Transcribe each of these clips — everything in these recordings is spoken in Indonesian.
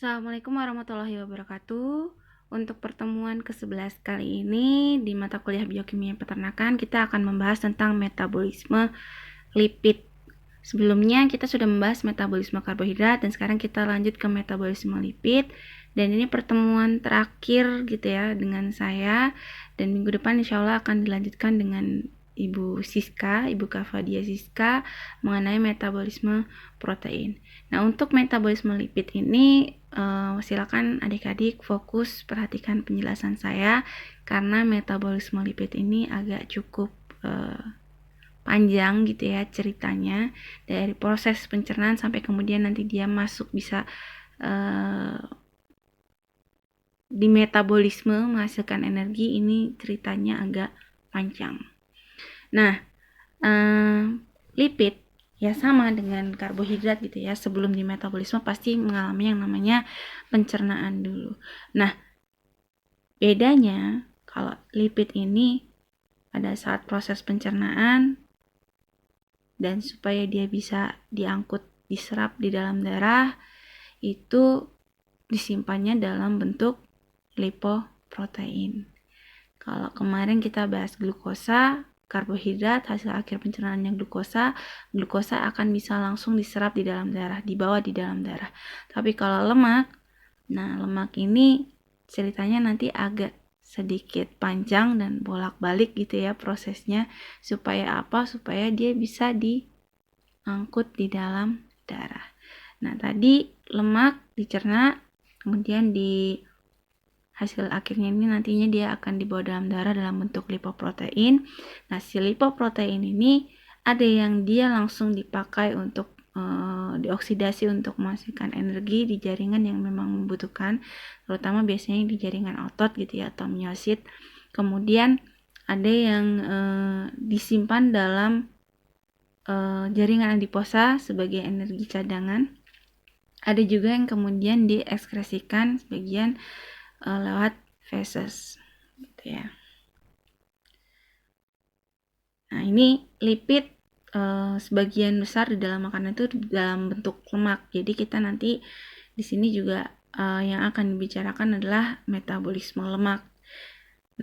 Assalamualaikum warahmatullahi wabarakatuh. Untuk pertemuan ke-11 kali ini di mata kuliah biokimia peternakan kita akan membahas tentang metabolisme lipid. Sebelumnya kita sudah membahas metabolisme karbohidrat dan sekarang kita lanjut ke metabolisme lipid. Dan ini pertemuan terakhir gitu ya dengan saya, dan minggu depan insya Allah akan dilanjutkan dengan Ibu Siska, Ibu Kavadia Siska mengenai metabolisme protein. Nah, untuk metabolisme lipid ini silakan adik-adik fokus perhatikan penjelasan saya karena metabolisme lipid ini agak cukup panjang gitu ya ceritanya, dari proses pencernaan sampai kemudian nanti dia masuk bisa di metabolisme menghasilkan energi. Ini ceritanya agak panjang. Nah, lipid ya sama dengan karbohidrat gitu ya, sebelum di metabolisme pasti mengalami yang namanya pencernaan dulu. Nah, bedanya kalau lipid ini pada saat proses pencernaan dan supaya dia bisa diangkut, diserap di dalam darah, itu disimpannya dalam bentuk lipoprotein. Kalau kemarin kita bahas glukosa, karbohidrat, hasil akhir pencernaannya glukosa akan bisa langsung diserap di dalam darah, dibawa di dalam darah. Tapi kalau lemak, nah lemak ini ceritanya nanti agak sedikit panjang dan bolak-balik gitu ya prosesnya. Supaya apa? Supaya dia bisa diangkut di dalam darah. Nah, tadi lemak dicerna, kemudian di hasil akhirnya ini nantinya dia akan dibawa dalam darah dalam bentuk lipoprotein. Nah, si lipoprotein ini ada yang dia langsung dipakai untuk dioksidasi untuk menghasilkan energi di jaringan yang memang membutuhkan, terutama biasanya di jaringan otot gitu ya, atau miosit. Kemudian ada yang disimpan dalam jaringan adiposa sebagai energi cadangan. Ada juga yang kemudian diekskresikan sebagian lewat feses gitu ya. Nah, ini lipid sebagian besar di dalam makanan itu dalam bentuk lemak. Jadi kita nanti di sini juga yang akan dibicarakan adalah metabolisme lemak.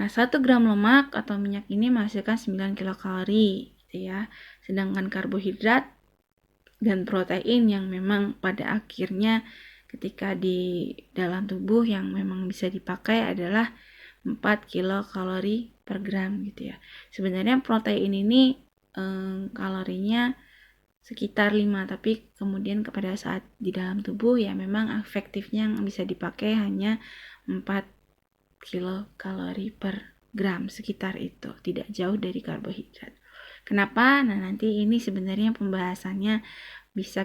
Nah, 1 gram lemak atau minyak ini menghasilkan 9 kilokalori gitu ya. Sedangkan karbohidrat dan protein yang memang pada akhirnya ketika di dalam tubuh yang memang bisa dipakai adalah 4 kilokalori per gram gitu ya. Sebenarnya protein ini kalorinya sekitar 5, tapi kemudian pada saat di dalam tubuh ya memang efektifnya yang bisa dipakai hanya 4 kilokalori per gram, sekitar itu, tidak jauh dari karbohidrat. Kenapa? Nah, nanti ini sebenarnya pembahasannya bisa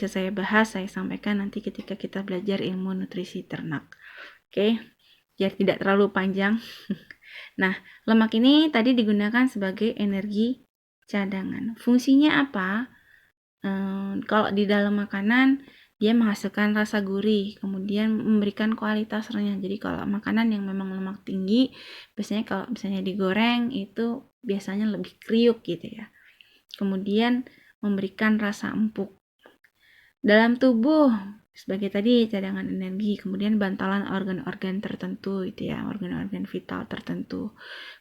saya bahas, saya sampaikan nanti ketika kita belajar ilmu nutrisi ternak. Oke, biar tidak terlalu panjang. Nah, lemak ini tadi digunakan sebagai energi cadangan. Fungsinya apa? Kalau di dalam makanan dia menghasilkan rasa gurih, kemudian memberikan kualitas renyah. Jadi kalau makanan yang memang lemak tinggi, biasanya kalau misalnya digoreng itu biasanya lebih kriuk gitu ya. Kemudian memberikan rasa empuk dalam tubuh sebagai tadi cadangan energi, kemudian bantalan organ-organ tertentu itu ya, organ-organ vital tertentu.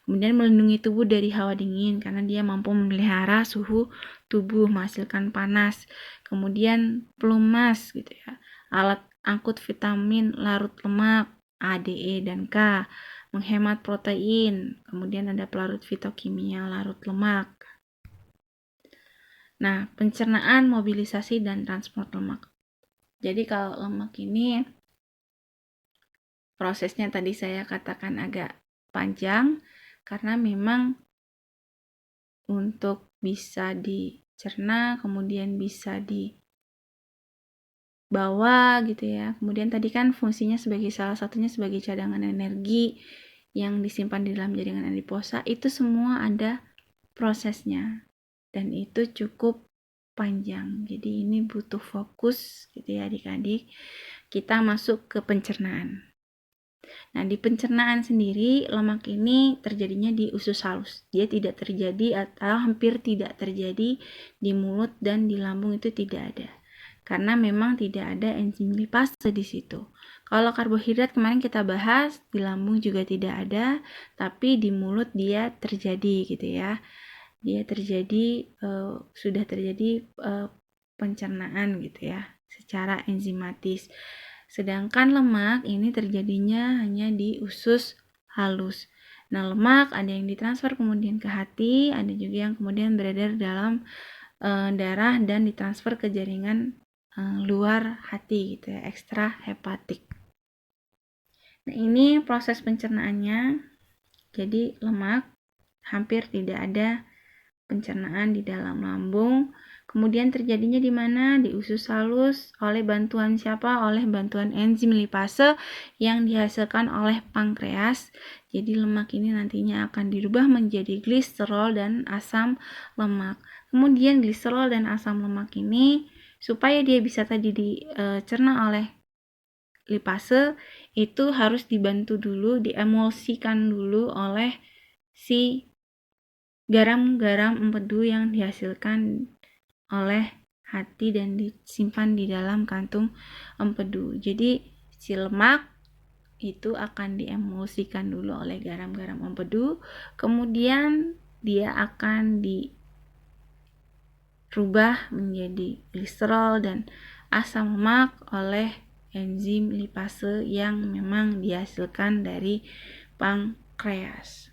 Kemudian melindungi tubuh dari hawa dingin karena dia mampu memelihara suhu tubuh, menghasilkan panas. Kemudian pelumas gitu ya, alat angkut vitamin larut lemak A, D, E, dan K, menghemat protein. Kemudian ada pelarut fitokimia larut lemak. Nah, pencernaan, mobilisasi, dan transport lemak. Jadi kalau lemak ini prosesnya tadi saya katakan agak panjang karena memang untuk bisa dicerna kemudian bisa dibawa gitu ya. Kemudian tadi kan fungsinya sebagai salah satunya sebagai cadangan energi yang disimpan di dalam jaringan adiposa, itu semua ada prosesnya dan itu cukup panjang. Jadi ini butuh fokus gitu ya adik-adik. Kita masuk ke pencernaan. Nah, di pencernaan sendiri lemak ini terjadinya di usus halus. Dia tidak terjadi atau hampir tidak terjadi di mulut dan di lambung, itu tidak ada. karena memang tidak ada enzim lipase di situ. Kalau karbohidrat kemarin kita bahas, di lambung juga tidak ada, tapi di mulut dia terjadi gitu ya. Dia terjadi, sudah terjadi pencernaan gitu ya, secara enzimatis. Sedangkan lemak ini terjadinya hanya di usus halus. Nah, lemak ada yang ditransfer kemudian ke hati, ada juga yang kemudian beredar dalam darah dan ditransfer ke jaringan luar hati gitu ya, ekstra hepatik. Nah, ini proses pencernaannya. Jadi lemak hampir tidak ada pencernaan di dalam lambung. Kemudian terjadinya di mana? Di usus halus. Oleh bantuan siapa? Oleh bantuan enzim lipase yang dihasilkan oleh pankreas. Jadi lemak ini nantinya akan dirubah menjadi gliserol dan asam lemak. Kemudian gliserol dan asam lemak ini supaya dia bisa tadi dicerna oleh lipase, itu harus dibantu dulu, diemulsikan dulu oleh si garam-garam empedu yang dihasilkan oleh hati dan disimpan di dalam kantung empedu. Jadi si lemak itu akan diemulsikan dulu oleh garam-garam empedu, kemudian dia akan dirubah menjadi gliserol dan asam lemak oleh enzim lipase yang memang dihasilkan dari pankreas.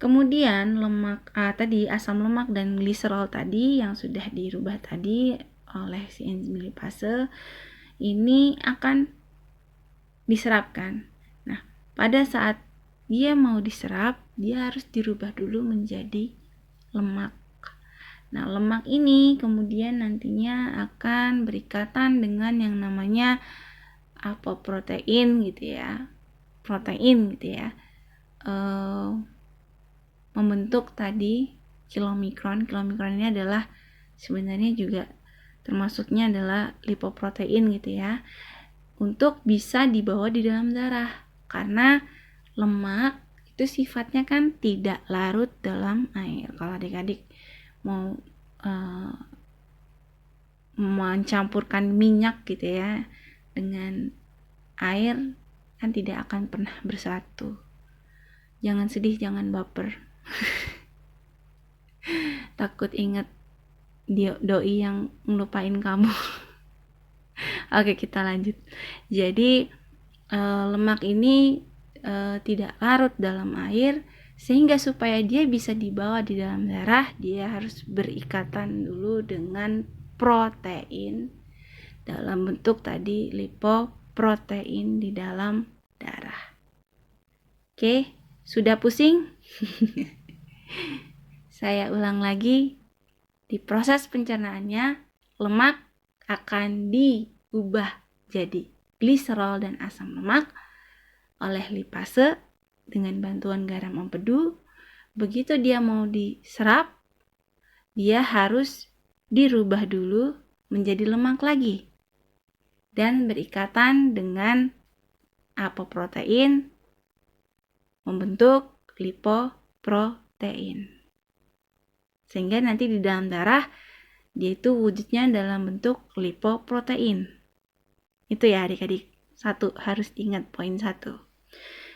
Kemudian lemak tadi asam lemak dan gliserol tadi yang sudah dirubah tadi oleh si enzim lipase ini akan diserapkan. Nah, pada saat dia mau diserap, dia harus dirubah dulu menjadi lemak. Nah, lemak ini kemudian nantinya akan berikatan dengan yang namanya apoprotein gitu ya. Protein gitu ya. Membentuk tadi kilomikron. Kilomikron ini adalah sebenarnya juga termasuknya adalah lipoprotein gitu ya, untuk bisa dibawa di dalam darah, karena lemak itu sifatnya kan tidak larut dalam air. Kalau adik-adik mau mencampurkan minyak gitu ya dengan air, kan tidak akan pernah bersatu. Jangan sedih, jangan baper. Takut ingat doi yang ngelupain kamu. Oke, kita lanjut. Jadi lemak ini tidak larut dalam air, sehingga supaya dia bisa dibawa di dalam darah, dia harus berikatan dulu dengan protein dalam bentuk tadi lipoprotein di dalam darah. Oke, sudah pusing? Saya ulang lagi. Di proses pencernaannya, lemak akan diubah jadi gliserol dan asam lemak oleh lipase dengan bantuan garam empedu. Begitu dia mau diserap, dia harus dirubah dulu menjadi lemak lagi dan berikatan dengan apoprotein membentuk lipoprotein. Sehingga nanti di dalam darah dia itu wujudnya dalam bentuk lipoprotein. Itu ya adik-adik. Satu, harus ingat poin 1.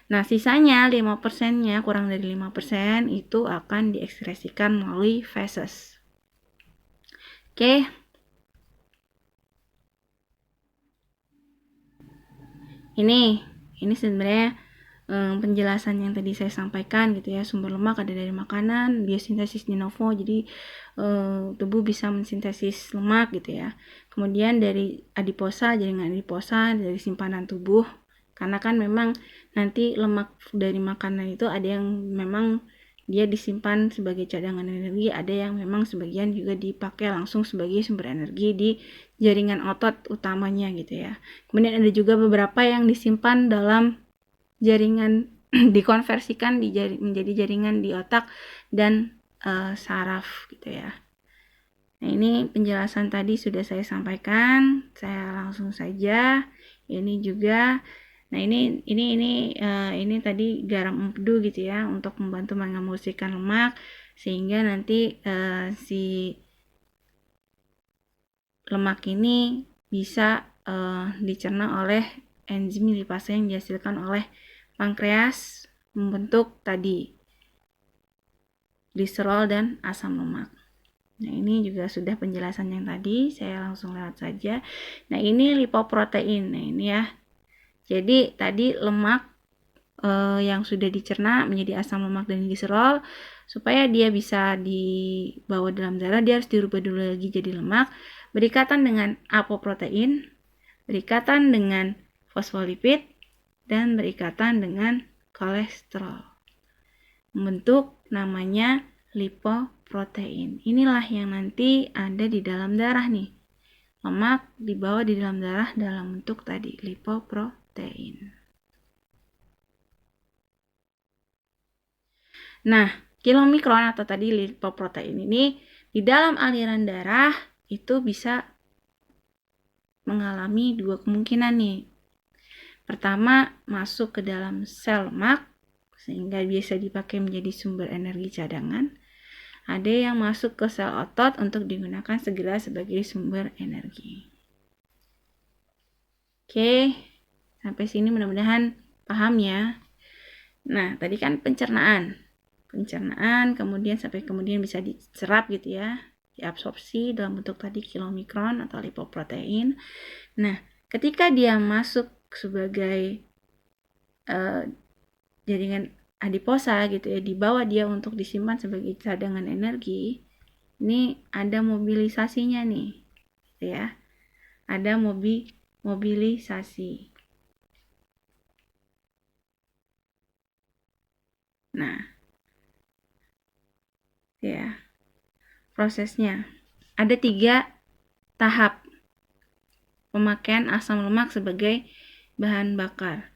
Nah, sisanya 5%-nya, kurang dari 5% itu akan diekskresikan melalui feses. Oke. Ini sebenarnya penjelasan yang tadi saya sampaikan gitu ya. Sumber lemak ada dari makanan, biosintesis de novo, jadi tubuh bisa mensintesis lemak gitu ya. Kemudian dari adiposa, jaringan adiposa dari simpanan tubuh, karena kan memang nanti lemak dari makanan itu ada yang memang dia disimpan sebagai cadangan energi, ada yang memang sebagian juga dipakai langsung sebagai sumber energi di jaringan otot utamanya gitu ya. Kemudian ada juga beberapa yang disimpan dalam jaringan dikonversikan menjadi jaringan di otak dan saraf gitu ya. Nah, ini penjelasan tadi sudah saya sampaikan, saya langsung saja. Ini juga, nah ini tadi garam empedu gitu ya, untuk membantu mengemulsikan lemak sehingga nanti si lemak ini bisa dicerna oleh enzim lipase yang dihasilkan oleh pankreas membentuk tadi gliserol dan asam lemak. Nah, ini juga sudah penjelasan yang tadi, saya langsung lewat saja. Nah, ini lipoprotein. Nah, ini ya. Jadi tadi lemak yang sudah dicerna menjadi asam lemak dan gliserol, supaya dia bisa dibawa dalam darah, dia harus dirubah dulu lagi jadi lemak, berikatan dengan apoprotein, berikatan dengan fosfolipid, dan berikatan dengan kolesterol. Membentuk namanya lipoprotein. Inilah yang nanti ada di dalam darah nih. Lemak dibawa di dalam darah dalam bentuk tadi, lipoprotein. Nah, kilomikron atau tadi lipoprotein ini di dalam aliran darah itu bisa mengalami dua kemungkinan nih. Pertama, masuk ke dalam sel lemak sehingga bisa dipakai menjadi sumber energi cadangan. Ada yang masuk ke sel otot untuk digunakan segera sebagai sumber energi. Oke, sampai sini mudah-mudahan paham ya. Nah, tadi kan pencernaan, kemudian sampai kemudian bisa diserap gitu ya, diabsorpsi dalam bentuk tadi kilomikron atau lipoprotein. Nah, ketika dia masuk sebagai jaringan adiposa gitu ya, dibawa dia untuk disimpan sebagai cadangan energi, ini ada mobilisasinya nih gitu ya, ada mobilisasi. Nah ya, prosesnya ada 3 tahap pemakaian asam lemak sebagai bahan bakar.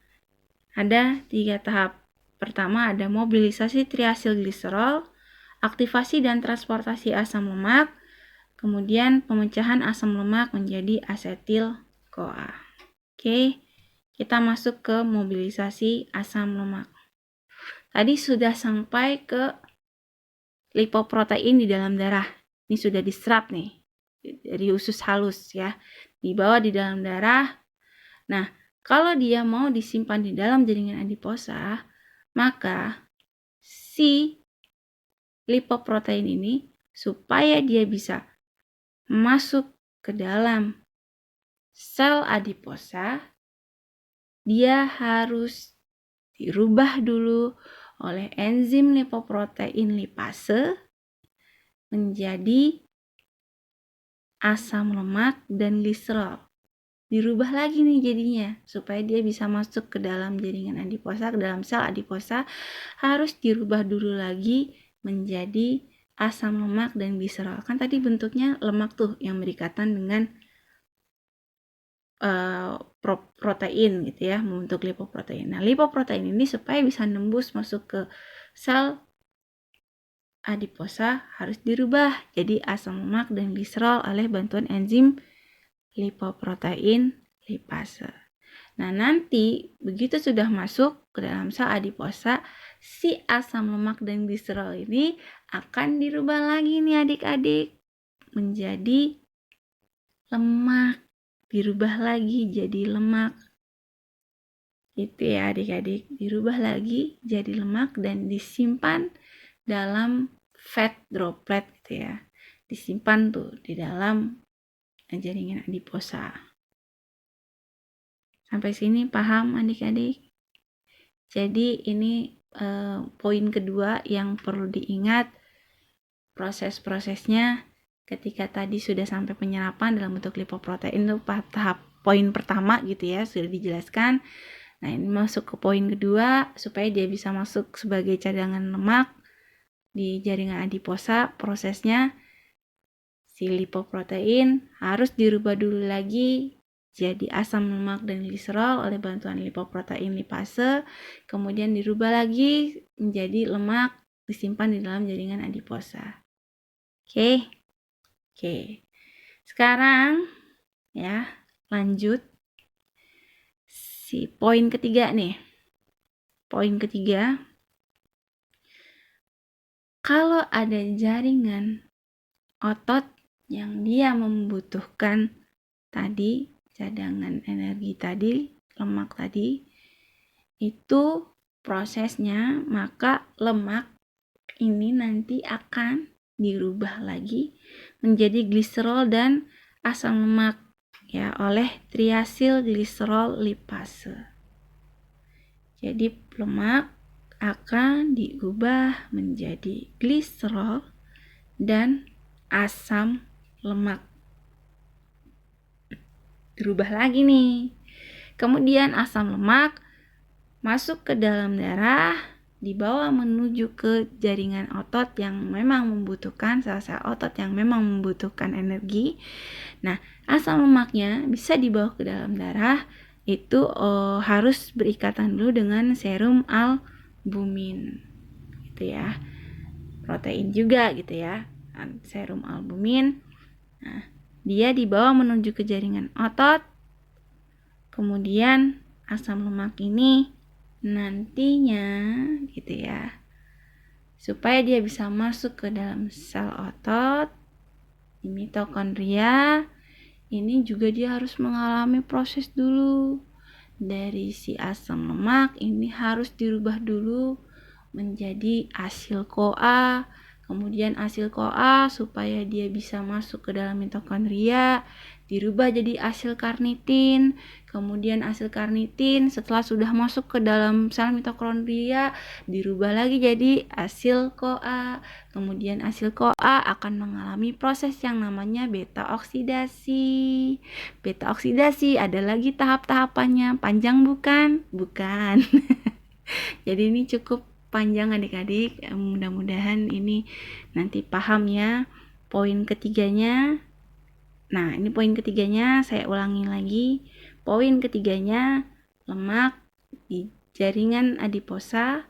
Ada 3 tahap. Pertama ada mobilisasi triasilgliserol, aktivasi dan transportasi asam lemak, kemudian pemecahan asam lemak menjadi asetil-CoA. Oke, kita masuk ke mobilisasi asam lemak. Tadi sudah sampai ke lipoprotein di dalam darah. Ini sudah diserap nih dari usus halus ya, dibawa di dalam darah. Nah, kalau dia mau disimpan di dalam jaringan adiposa, maka si lipoprotein ini supaya dia bisa masuk ke dalam sel adiposa, dia harus dirubah dulu oleh enzim lipoprotein lipase menjadi asam lemak dan gliserol. Dirubah lagi nih jadinya supaya dia bisa masuk ke dalam jaringan adiposa, ke dalam sel adiposa, harus dirubah dulu lagi menjadi asam lemak dan gliserol. Kan tadi bentuknya lemak tuh yang berikatan dengan protein gitu ya, membentuk lipoprotein. Nah, lipoprotein ini supaya bisa nembus masuk ke sel adiposa harus dirubah jadi asam lemak dan gliserol oleh bantuan enzim lipoprotein lipase. Nah, nanti begitu sudah masuk ke dalam sel adiposa, si asam lemak dan gliserol ini akan dirubah lagi nih adik-adik menjadi lemak, dirubah lagi jadi lemak. Itu ya adik-adik, dirubah lagi jadi lemak dan disimpan dalam fat droplet gitu ya. Disimpan tuh di dalam jaringan adiposa. Sampai sini paham adik-adik? Jadi ini poin kedua yang perlu diingat, proses-prosesnya ketika tadi sudah sampai penyerapan dalam bentuk lipoprotein itu tahap poin pertama gitu ya, sudah dijelaskan. Nah, ini masuk ke poin kedua supaya dia bisa masuk sebagai cadangan lemak di jaringan adiposa. Prosesnya si lipoprotein harus dirubah dulu lagi jadi asam lemak dan gliserol oleh bantuan lipoprotein lipase, kemudian dirubah lagi menjadi lemak disimpan di dalam jaringan adiposa. Oke. Sekarang ya, lanjut si poin ketiga nih. Poin ketiga, kalau ada jaringan otot yang dia membutuhkan tadi, cadangan energi tadi, lemak tadi, itu prosesnya, maka lemak ini nanti akan dirubah lagi menjadi gliserol dan asam lemak ya oleh triasil gliserol lipase. Jadi lemak akan diubah menjadi gliserol dan asam lemak. Dirubah lagi nih. Kemudian asam lemak masuk ke dalam darah, dibawa menuju ke jaringan otot yang memang membutuhkan sel-sel otot yang memang membutuhkan energi. Nah, asam lemaknya bisa dibawa ke dalam darah itu harus berikatan dulu dengan serum albumin, gitu ya. Protein juga gitu ya, serum albumin. Nah, dia dibawa menuju ke jaringan otot. Kemudian asam lemak ini nantinya gitu ya, supaya dia bisa masuk ke dalam sel otot di mitokondria, ini juga dia harus mengalami proses dulu. Dari si asam lemak ini harus dirubah dulu menjadi asil CoA. Kemudian asil CoA supaya dia bisa masuk ke dalam mitokondria dirubah jadi asil karnitin. Kemudian asil karnitin setelah sudah masuk ke dalam sel mitokondria dirubah lagi jadi asil CoA. Kemudian asil CoA akan mengalami proses yang namanya beta oksidasi. Beta oksidasi ada lagi tahap-tahapannya. Panjang bukan? Bukan. Jadi ini cukup panjang adik-adik, mudah-mudahan ini nanti paham ya. Poin ketiganya, nah ini poin ketiganya saya ulangi lagi. Poin ketiganya, lemak di jaringan adiposa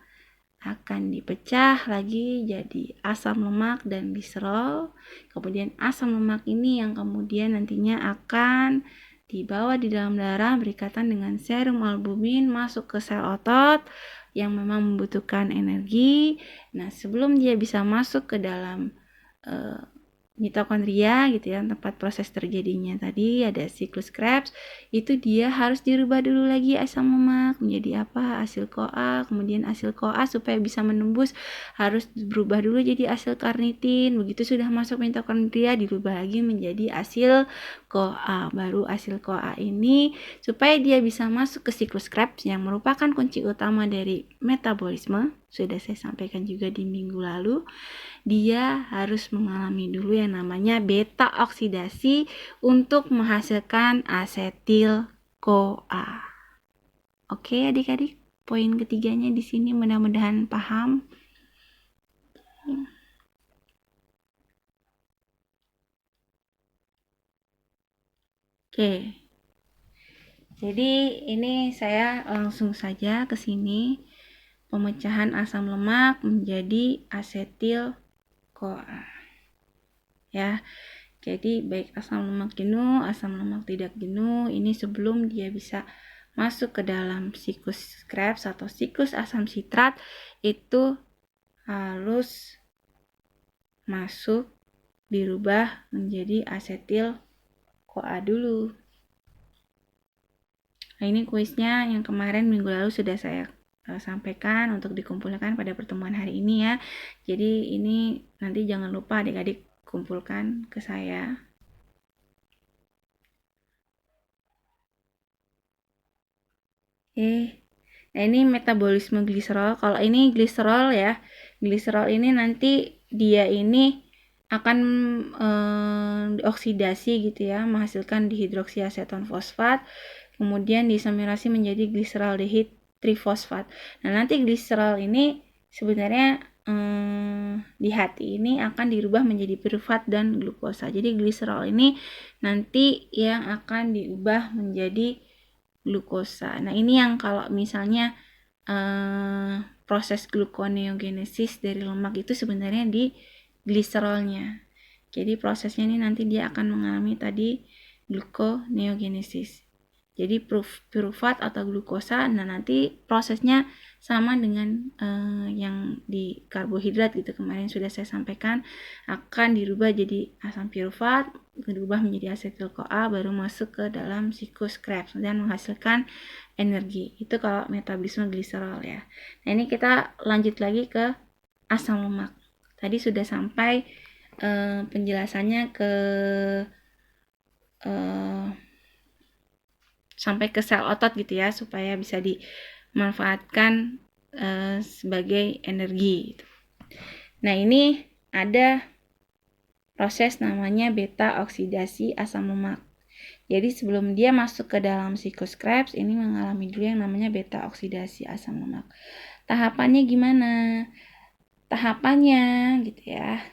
akan dipecah lagi jadi asam lemak dan gliserol. Kemudian asam lemak ini yang kemudian nantinya akan dibawa di dalam darah berikatan dengan serum albumin masuk ke sel otot yang memang membutuhkan energi. Nah, sebelum dia bisa masuk ke dalam mitokondria gitu ya, tempat proses terjadinya tadi ada siklus Krebs, itu dia harus dirubah dulu lagi asam lemak menjadi apa? Asil CoA. Kemudian asil CoA supaya bisa menembus harus berubah dulu jadi asil karnitin. Begitu sudah masuk mitokondria dirubah lagi menjadi asil CoA. Baru asil CoA ini supaya dia bisa masuk ke siklus Krebs yang merupakan kunci utama dari metabolisme, sudah saya sampaikan juga di minggu lalu. Dia harus mengalami dulu yang namanya beta oksidasi untuk menghasilkan asetil CoA. Oke adik-adik, poin ketiganya di sini mudah-mudahan paham. Oke. Jadi ini saya langsung saja ke sini. Pemecahan asam lemak menjadi asetil CoA. Ya. Jadi baik asam lemak jenuh, asam lemak tidak jenuh, ini sebelum dia bisa masuk ke dalam siklus Krebs atau siklus asam sitrat itu harus masuk dirubah menjadi asetil CoA dulu. Nah, ini kuisnya yang kemarin minggu lalu sudah saya sampaikan untuk dikumpulkan pada pertemuan hari ini ya. Jadi ini nanti jangan lupa adik-adik kumpulkan ke saya. Nah ini metabolisme gliserol. Kalau ini gliserol ya, gliserol ini nanti dia ini akan dioksidasi gitu ya, menghasilkan dihidroksiaseton fosfat, kemudian disemirasi menjadi gliseraldehid trifosfat. Nah nanti gliserol ini sebenarnya di hati ini akan dirubah menjadi pirufat dan glukosa. Jadi gliserol ini nanti yang akan diubah menjadi glukosa. Nah ini yang kalau misalnya proses gluconeogenesis dari lemak itu sebenarnya di gliserolnya. Jadi prosesnya ini nanti dia akan mengalami tadi gluconeogenesis. jadi pirufat atau glukosa. Nah, nanti prosesnya sama dengan yang di karbohidrat gitu, kemarin sudah saya sampaikan, akan dirubah jadi asam pirufat, berubah menjadi asetil-CoA, baru masuk ke dalam siklus Krebs dan menghasilkan energi. Itu kalau metabolisme gliserol ya. Nah, ini kita lanjut lagi ke asam lemak. Tadi sudah sampai penjelasannya ke sampai ke sel otot gitu ya, supaya bisa dimanfaatkan sebagai energi gitu. Nah, ini ada proses namanya beta oksidasi asam lemak. Jadi sebelum dia masuk ke dalam siklus Krebs, ini mengalami dulu yang namanya beta oksidasi asam lemak. Tahapannya gimana? Tahapannya gitu ya,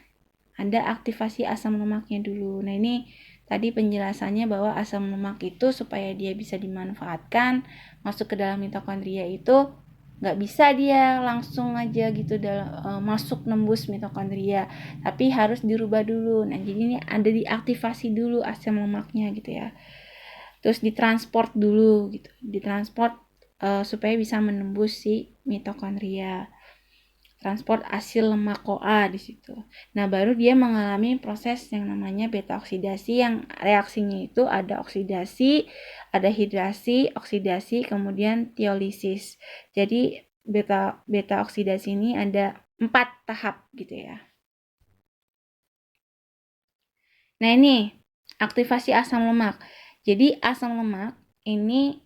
ada aktivasi asam lemaknya dulu. Nah, ini tadi penjelasannya bahwa asam lemak itu supaya dia bisa dimanfaatkan masuk ke dalam mitokondria itu nggak bisa dia langsung aja gitu masuk nembus mitokondria, tapi harus dirubah dulu. Nah, jadi ini ada diaktifasi dulu asam lemaknya gitu ya, terus ditransport dulu gitu, ditransport supaya bisa menembus si mitokondria, transport asil lemak CoA di situ. Nah, baru dia mengalami proses yang namanya beta oksidasi, yang reaksinya itu ada oksidasi, ada hidrasi, oksidasi, kemudian tiolisis. Jadi beta oksidasi ini ada 4 tahap gitu ya. Nah, ini aktivasi asam lemak. Jadi asam lemak ini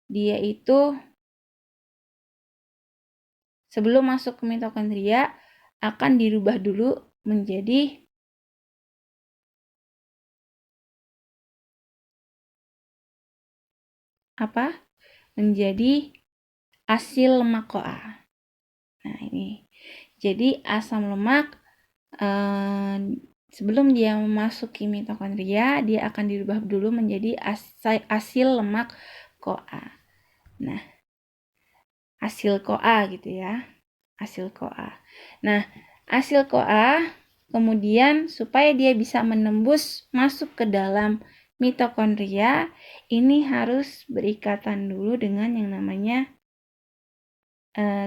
dia itu sebelum masuk ke mitokondria akan dirubah dulu menjadi menjadi asil lemak CoA. Nah, ini. Jadi asam lemak sebelum dia memasuki mitokondria, dia akan dirubah dulu menjadi asil lemak CoA. Nah, asil CoA gitu ya. Asil CoA. Nah, asil CoA kemudian supaya dia bisa menembus masuk ke dalam mitokondria, ini harus berikatan dulu dengan yang namanya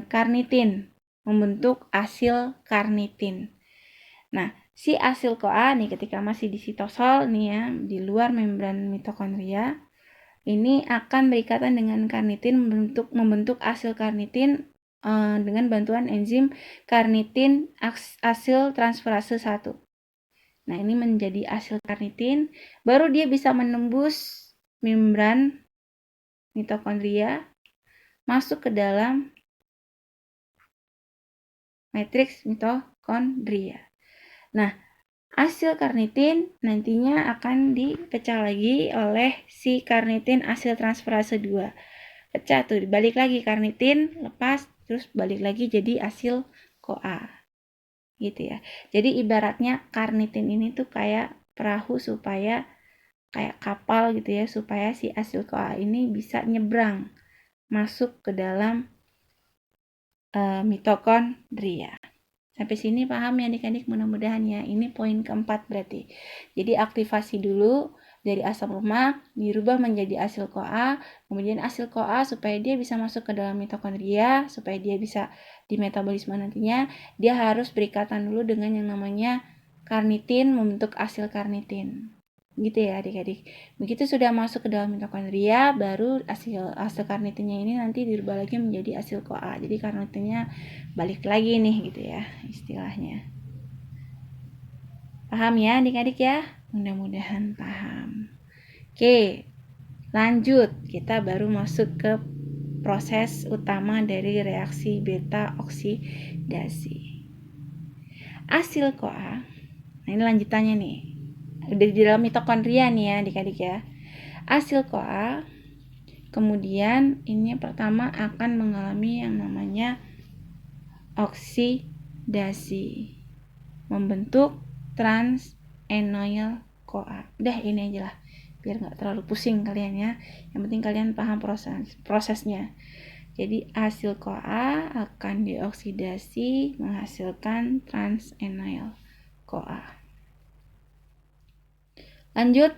karnitin, membentuk asil karnitin. Nah, si asil CoA nih ketika masih di sitosol nih ya, di luar membran mitokondria, ini akan berikatan dengan karnitin, membentuk asil karnitin dengan bantuan enzim karnitin asil transferase 1. Nah, ini menjadi asil karnitin, baru dia bisa menembus membran mitokondria, masuk ke dalam matriks mitokondria. Nah, asil karnitin nantinya akan dipecah lagi oleh si karnitin asil transferase 2. Pecah tuh, balik lagi karnitin, lepas, terus balik lagi jadi asil CoA. Gitu ya. Jadi ibaratnya karnitin ini tuh kayak perahu supaya kayak kapal gitu ya, supaya si asil CoA ini bisa nyebrang masuk ke dalam mitokondria. Sampai sini paham ya adik-adik, mudah-mudahan ya. Ini poin keempat berarti. Jadi aktivasi dulu dari asam lemak dirubah menjadi asil CoA, kemudian asil CoA supaya dia bisa masuk ke dalam mitokondria, supaya dia bisa di metabolisme nantinya, dia harus berikatan dulu dengan yang namanya karnitin, membentuk asil karnitin. Gitu ya adik-adik. Begitu sudah masuk ke dalam mitokondria, baru asil karnitinnya ini nanti dirubah lagi menjadi asil CoA. Jadi karnitinnya balik lagi nih gitu ya istilahnya. Paham ya adik-adik ya? Mudah-mudahan paham. Oke, lanjut. Kita baru masuk ke proses utama dari reaksi beta oksidasi. Asil CoA, nah ini lanjutannya nih. Udah di dalam mitokondria nih ya adik-adik ya. Asil CoA kemudian ini pertama akan mengalami yang namanya oksidasi, membentuk trans-enol CoA. Udah ini aja lah, biar nggak terlalu pusing kalian ya. Yang penting kalian paham prosesnya. Jadi asil CoA akan dioksidasi menghasilkan trans-enol CoA. Lanjut,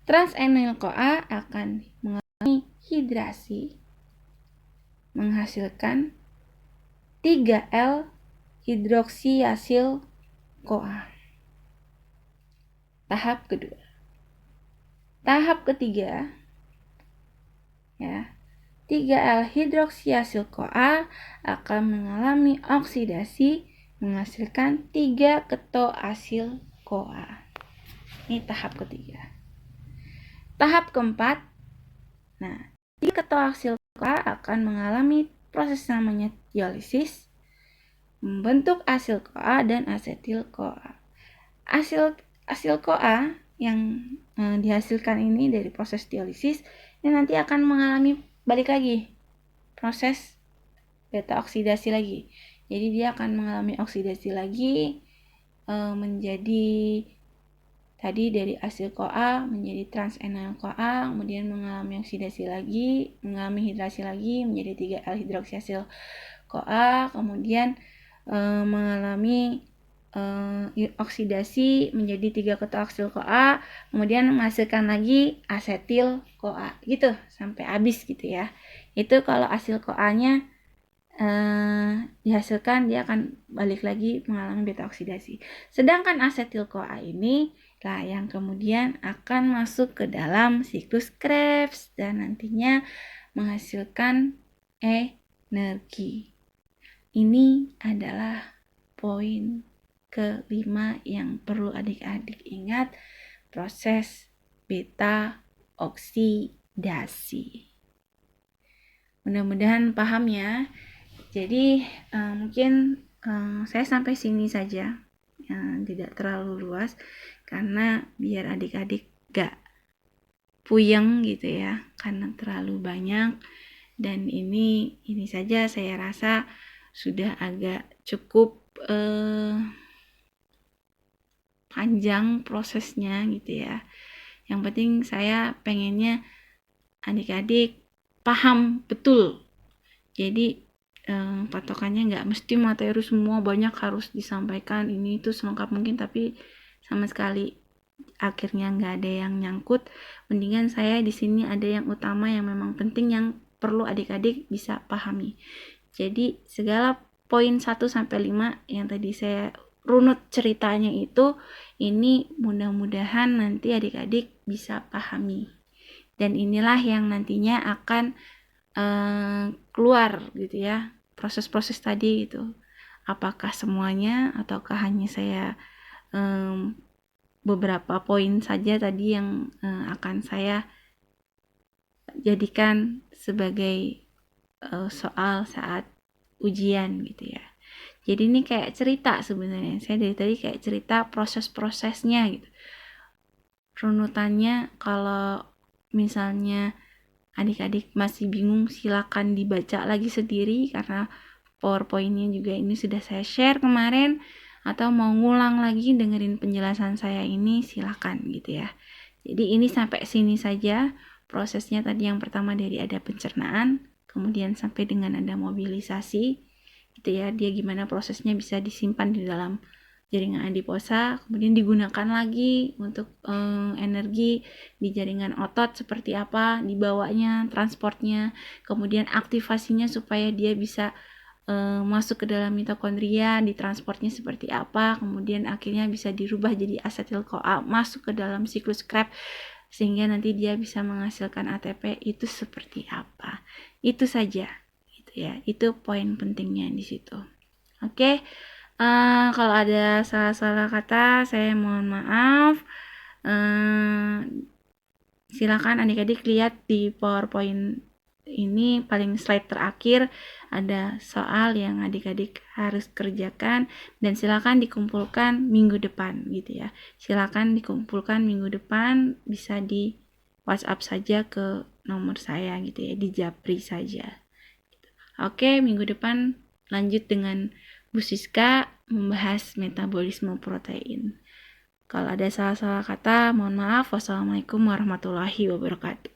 Transenyl-CoA akan mengalami hidrasi, menghasilkan 3L hidroksiasil-CoA. Tahap kedua. Tahap ketiga, ya, 3L hidroksiasil-CoA akan mengalami oksidasi, menghasilkan 3-ketoasil-CoA. Ini tahap ketiga. Tahap keempat, nah, 3-ketoasil-CoA akan mengalami proses namanya dialisis, membentuk asil CoA dan asetil CoA. Asil CoA yang dihasilkan ini dari proses dialisis ini nanti akan mengalami balik lagi proses beta oksidasi lagi. Jadi dia akan mengalami oksidasi lagi menjadi tadi dari asil CoA menjadi transenyl CoA, kemudian mengalami oksidasi lagi, mengalami hidrasi lagi menjadi 3L hidroksiasil CoA, kemudian mengalami oksidasi menjadi 3-ketoaksil CoA, kemudian menghasilkan lagi asetil CoA, gitu sampai habis gitu ya. Itu kalau asil CoA-nya dihasilkan, dia akan balik lagi mengalami beta oksidasi. Sedangkan asetil CoA ini lah yang kemudian akan masuk ke dalam siklus Krebs dan nantinya menghasilkan energi. Ini adalah poin kelima yang perlu adik-adik ingat, proses beta oksidasi. Mudah-mudahan paham ya. Jadi mungkin saya sampai sini saja, tidak terlalu luas karena biar adik-adik gak puyeng gitu ya karena terlalu banyak, dan ini saja saya rasa sudah agak cukup panjang prosesnya gitu ya. Yang penting saya pengennya adik-adik paham betul. Jadi patokannya nggak mesti materi semua banyak harus disampaikan ini itu selengkap mungkin, tapi sama sekali akhirnya nggak ada yang nyangkut. Mendingan saya di sini ada yang utama yang memang penting yang perlu adik-adik bisa pahami. Jadi segala poin 1-5 yang tadi saya runut ceritanya itu, ini mudah-mudahan nanti adik-adik bisa pahami. Dan inilah yang nantinya akan keluar gitu ya, proses-proses tadi itu. Apakah semuanya ataukah hanya saya beberapa poin saja tadi yang akan saya jadikan sebagai soal saat ujian gitu ya. Jadi ini kayak cerita sebenarnya. Saya dari tadi kayak cerita proses-prosesnya gitu. Runutannya kalau misalnya adik-adik masih bingung silakan dibaca lagi sendiri karena PowerPoint-nya juga ini sudah saya share kemarin, atau mau ngulang lagi dengerin penjelasan saya ini silakan gitu ya. Jadi ini sampai sini saja prosesnya. Tadi yang pertama dari ada pencernaan, kemudian sampai dengan ada mobilisasi gitu ya, dia gimana prosesnya bisa disimpan di dalam jaringan adiposa, kemudian digunakan lagi untuk energi di jaringan otot seperti apa, dibawanya, transportnya, kemudian aktivasinya supaya dia bisa masuk ke dalam mitokondria, ditransportnya seperti apa, kemudian akhirnya bisa dirubah jadi asetil CoA masuk ke dalam siklus Krebs sehingga nanti dia bisa menghasilkan ATP, itu seperti apa. Itu saja gitu ya. Itu poin pentingnya di situ. Oke. Kalau ada salah-salah kata saya mohon maaf. Silakan adik-adik lihat di PowerPoint ini paling slide terakhir ada soal yang adik-adik harus kerjakan, dan silakan dikumpulkan minggu depan gitu ya. Silakan dikumpulkan minggu depan, bisa di WhatsApp saja ke nomor saya gitu ya, di Japri saja. Oke, minggu depan lanjut dengan Bu Siska membahas metabolisme protein. Kalau ada salah-salah kata, mohon maaf. Wassalamualaikum warahmatullahi wabarakatuh.